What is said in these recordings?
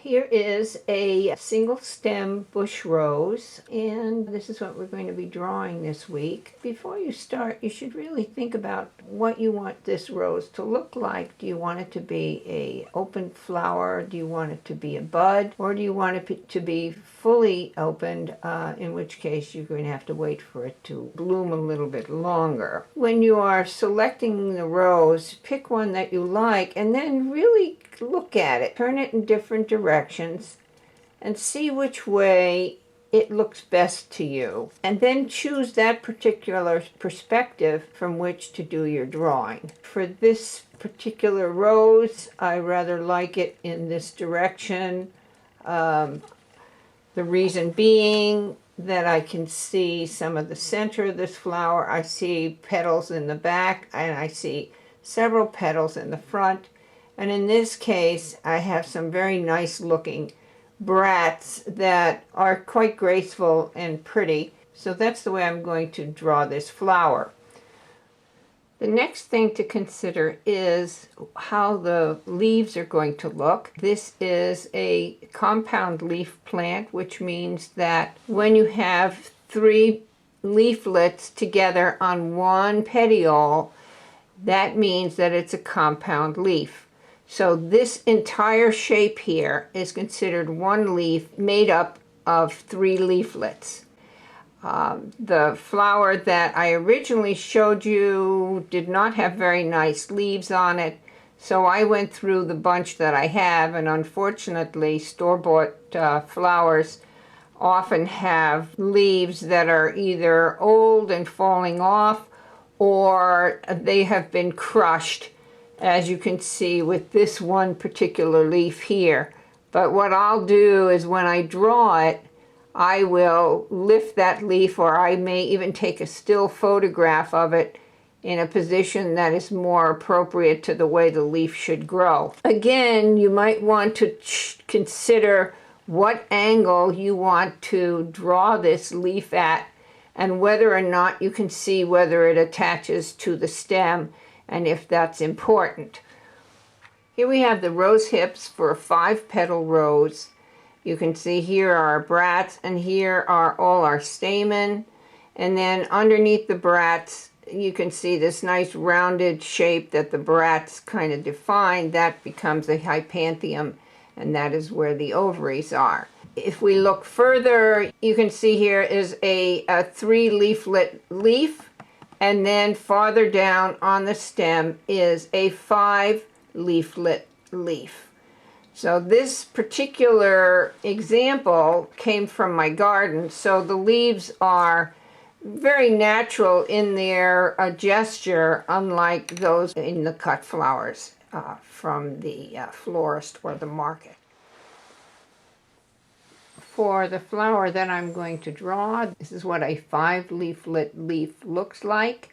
Here is a single stem bush rose, and this is what we're going to be drawing this week. Before you start, you should really think about what you want this rose to look like. Do you want it to be an open flower? Do you want it to be a bud? Or do you want it to be fully opened, in which case you're going to have to wait for it to bloom a little bit longer. When you are selecting the rose, pick one that you like and then really look at it. Turn it in different directions and see which way it looks best to you. And then choose that particular perspective from which to do your drawing. For this particular rose, I rather like it in this direction. The reason being that I can see some of the center of this flower. I see petals in the back and I see several petals in the front. And in this case, I have some very nice looking bracts that are quite graceful and pretty. So that's the way I'm going to draw this flower. The next thing to consider is how the leaves are going to look. This is a compound leaf plant, which means that when you have 3 leaflets together on one petiole, that means that it's a compound leaf. So this entire shape here is considered one leaf made up of 3 leaflets. The flower that I originally showed you did not have very nice leaves on it, so I went through the bunch that I have, and unfortunately store-bought flowers often have leaves that are either old and falling off or they have been crushed, as you can see with this one particular leaf here. But what I'll do is when I draw it, I will lift that leaf, or I may even take a still photograph of it in a position that is more appropriate to the way the leaf should grow. Again, you might want to consider what angle you want to draw this leaf at and whether or not you can see whether it attaches to the stem and if that's important. Here we have the rose hips for a 5-petal rose. You can see here are our bracts, and here are all our stamen. And then underneath the bracts, you can see this nice rounded shape that the bracts kind of define. That becomes a hypanthium, and that is where the ovaries are. If we look further, you can see here is a 3-leaflet leaf, and then farther down on the stem is a 5-leaflet leaf. So this particular example came from my garden, so the leaves are very natural in their gesture, unlike those in the cut flowers from the florist or the market. For the flower that I'm going to draw, this is what a 5-leaflet leaf looks like.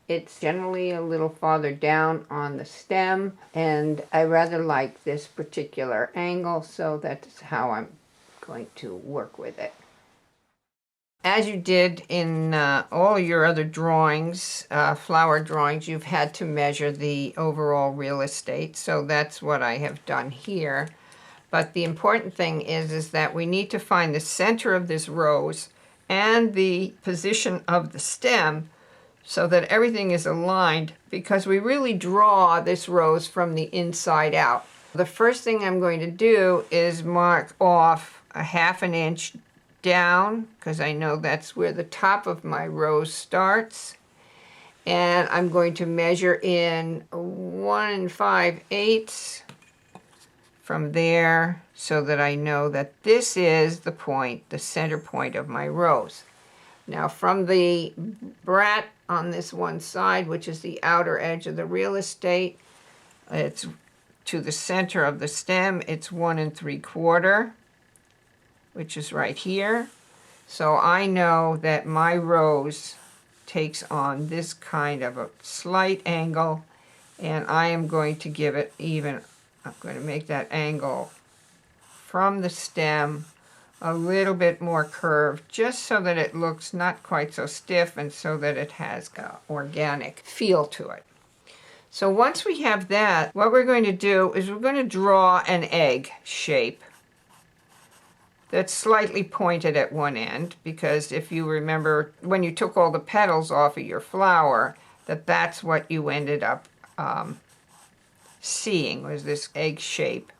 It's generally a little farther down on the stem, and I rather like this particular angle, so that's how I'm going to work with it. As you did in all your other drawings, flower drawings, you've had to measure the overall real estate, so that's what I have done here. But the important thing is that we need to find the center of this rose and the position of the stem so that everything is aligned, because we really draw this rose from the inside out. The first thing I'm going to do is mark off a 1/2 inch down, because I know that's where the top of my rose starts. And I'm going to measure in 1 5/8 from there, so that I know that this is the point, the center point of my rose. Now from the brat on this one side, which is the outer edge of the real estate, it's to the center of the stem, it's 1 3/4, which is right here. So I know that my rose takes on this kind of a slight angle, and I am going to give it even, I'm going to make that angle from the stem a little bit more curved, just so that it looks not quite so stiff and so that it has an organic feel to it. So once we have that, what we're going to do is we're going to draw an egg shape. that's slightly pointed at one end, because if you remember when you took all the petals off of your flower, that's what you ended up seeing, was this egg shape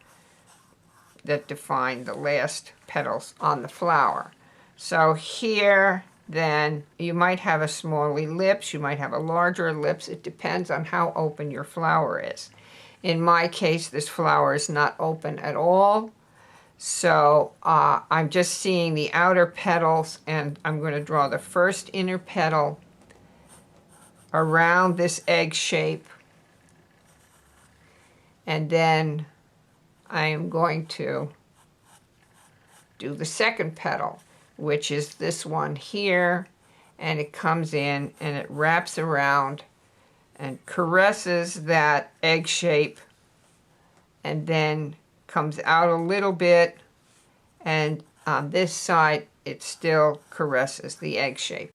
that defined the last petals on the flower. So here, then, you might have a small ellipse, you might have a larger ellipse. It depends on how open your flower is. In my case, this flower is not open at all. So I'm just seeing the outer petals, and I'm going to draw the first inner petal around this egg shape. And then I am going to do the second petal, which is this one here, and it comes in and it wraps around and caresses that egg shape, and then comes out a little bit, and on this side it still caresses the egg shape.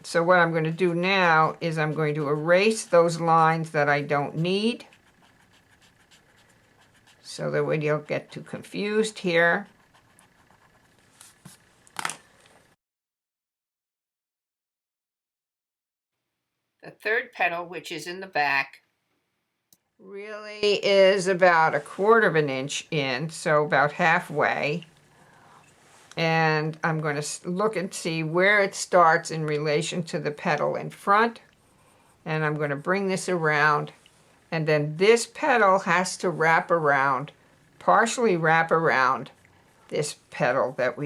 So what I'm going to do now is I'm going to erase those lines that I don't need, so that we don't get too confused here. The third petal, which is in the back, really is about 1/4 of an inch in, so about halfway. And I'm going to look and see where it starts in relation to the petal in front. And I'm going to bring this around, and then this petal has to wrap around, partially wrap around this petal that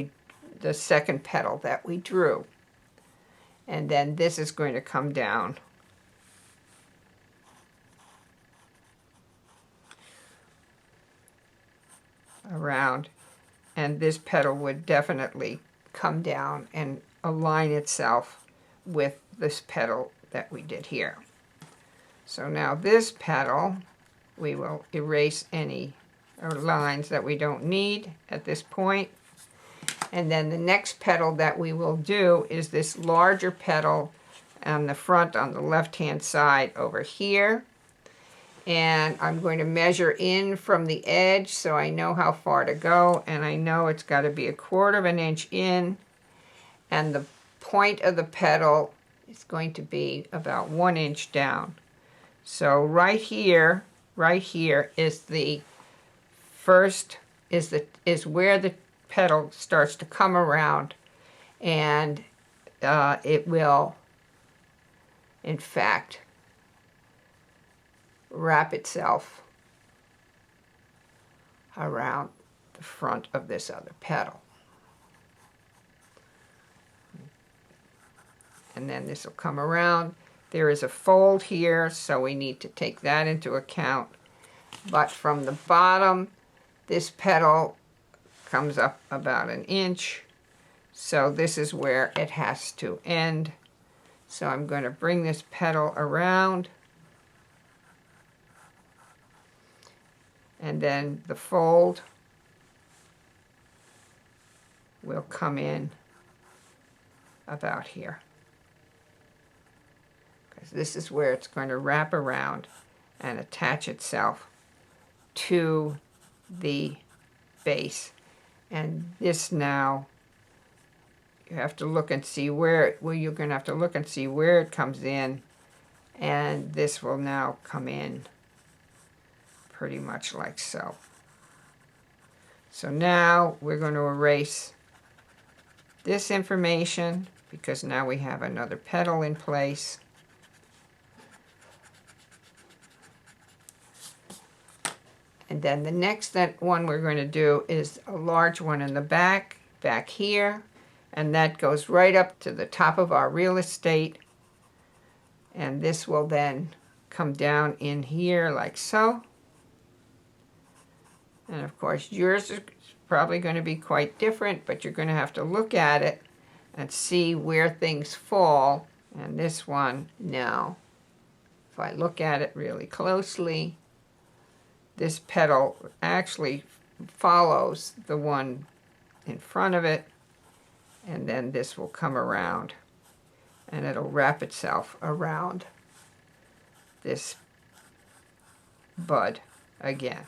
the second petal that we drew. And then this is going to come down around, and this petal would definitely come down and align itself with this petal that we did here. So now this petal, we will erase any lines that we don't need at this point. And then the next petal that we will do is this larger petal on the front on the left-hand side over here. And I'm going to measure in from the edge so I know how far to go, and I know it's got to be 1/4 of an inch in, and the point of the petal is going to be about 1 inch down. So right here is the first, is where the petal starts to come around, and it will, in fact, wrap itself around the front of this other petal. And then this will come around. There is a fold here, so we need to take that into account. But from the bottom, this petal comes up about 1 inch. So this is where it has to end. So I'm going to bring this petal around. And then the fold will come in about here, because this is where it's going to wrap around and attach itself to the base. And this now, you have to look and see where, you're going to have to look and see where it comes in, and this will now come in pretty much like so. So now we're going to erase this information, because now we have another petal in place. And then the next one we're going to do is a large one in the back here, and that goes right up to the top of our real estate, and this will then come down in here like so. And of course yours is probably going to be quite different, but you're going to have to look at it and see where things fall. And this one now, if I look at it really closely, this petal actually follows the one in front of it, and then this will come around and it'll wrap itself around this bud again.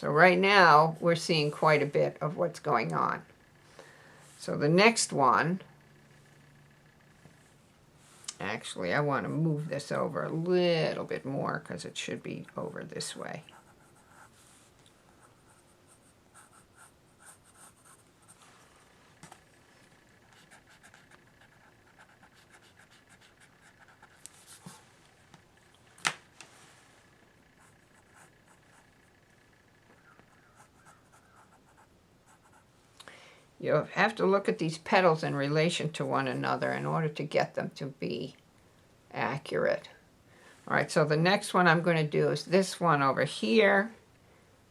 So right now, we're seeing quite a bit of what's going on. So the next one, actually, I want to move this over a little bit more because it should be over this way. You have to look at these petals in relation to one another in order to get them to be accurate. All right, so the next one I'm going to do is this one over here,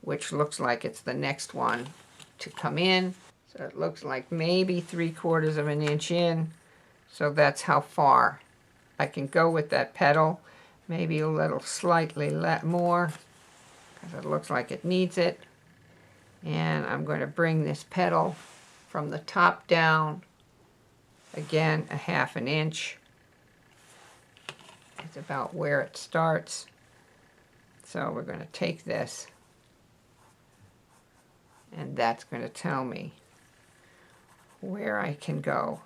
which looks like it's the next one to come in. So it looks like maybe 3/4 of an inch in. So that's how far I can go with that petal. Maybe a little slightly more because it looks like it needs it. And I'm going to bring this petal from the top down, again, a 1/2 inch. It's about where it starts. So we're going to take this, and that's going to tell me where I can go.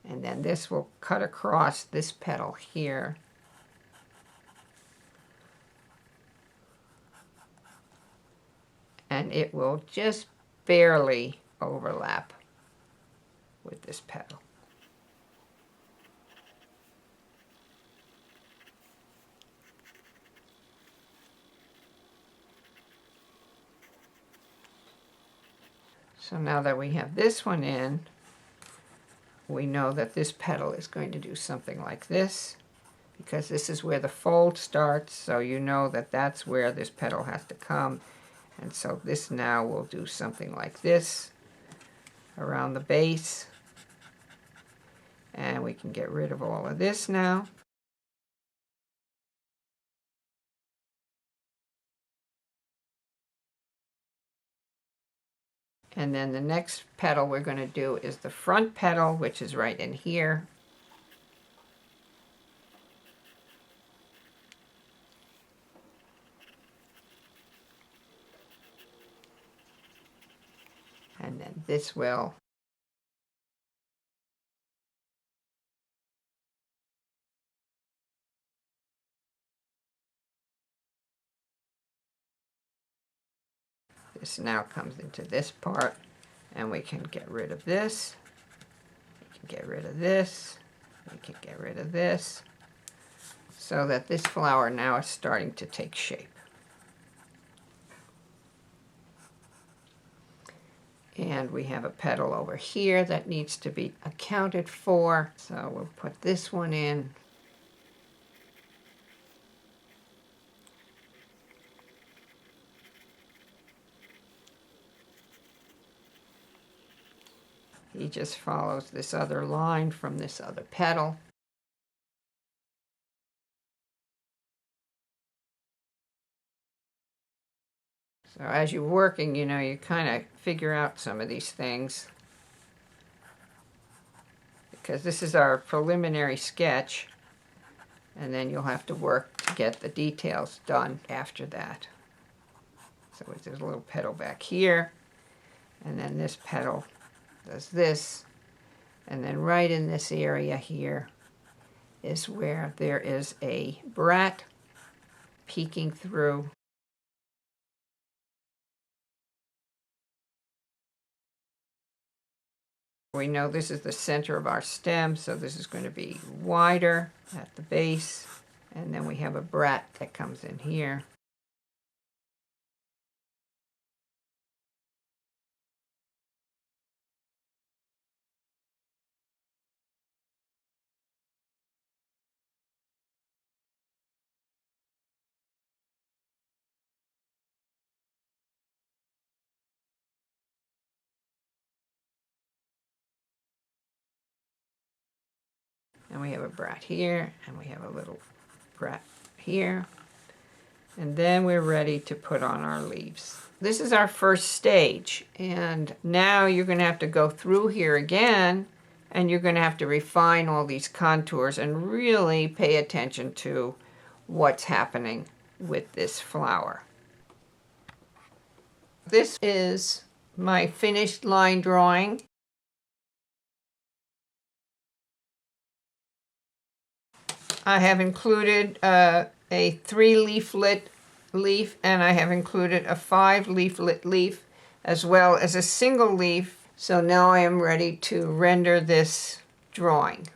And then this will cut across this petal here. And it will just barely overlap with this petal. So now that we have this one in, we know that this petal is going to do something like this, because this is where the fold starts, so you know that that's where this petal has to come. And so this now will do something like this around the base. And we can get rid of all of this now. And then the next petal we're going to do is the front petal, which is right in here. And then this will this now comes into this part, and we can get rid of this. We can get rid of this. We can get rid of this, so that this flower now is starting to take shape. And we have a petal over here that needs to be accounted for. So we'll put this one in. He just follows this other line from this other petal. So as you're working, you know, you kind of figure out some of these things, because this is our preliminary sketch, and then you'll have to work to get the details done after that. So there's a little petal back here, and then this petal does this, and then right in this area here is where there is a brat peeking through. We know this is the center of our stem, so this is going to be wider at the base, and then we have a brat that comes in here. And we have a brat here, and we have a little brat here. And then we're ready to put on our leaves. This is our first stage, and now you're going to have to go through here again, and you're going to have to refine all these contours and really pay attention to what's happening with this flower. This is my finished line drawing. I have included a 3-leaflet leaf, and I have included a 5-leaflet leaf, as well as a single leaf. So now I am ready to render this drawing.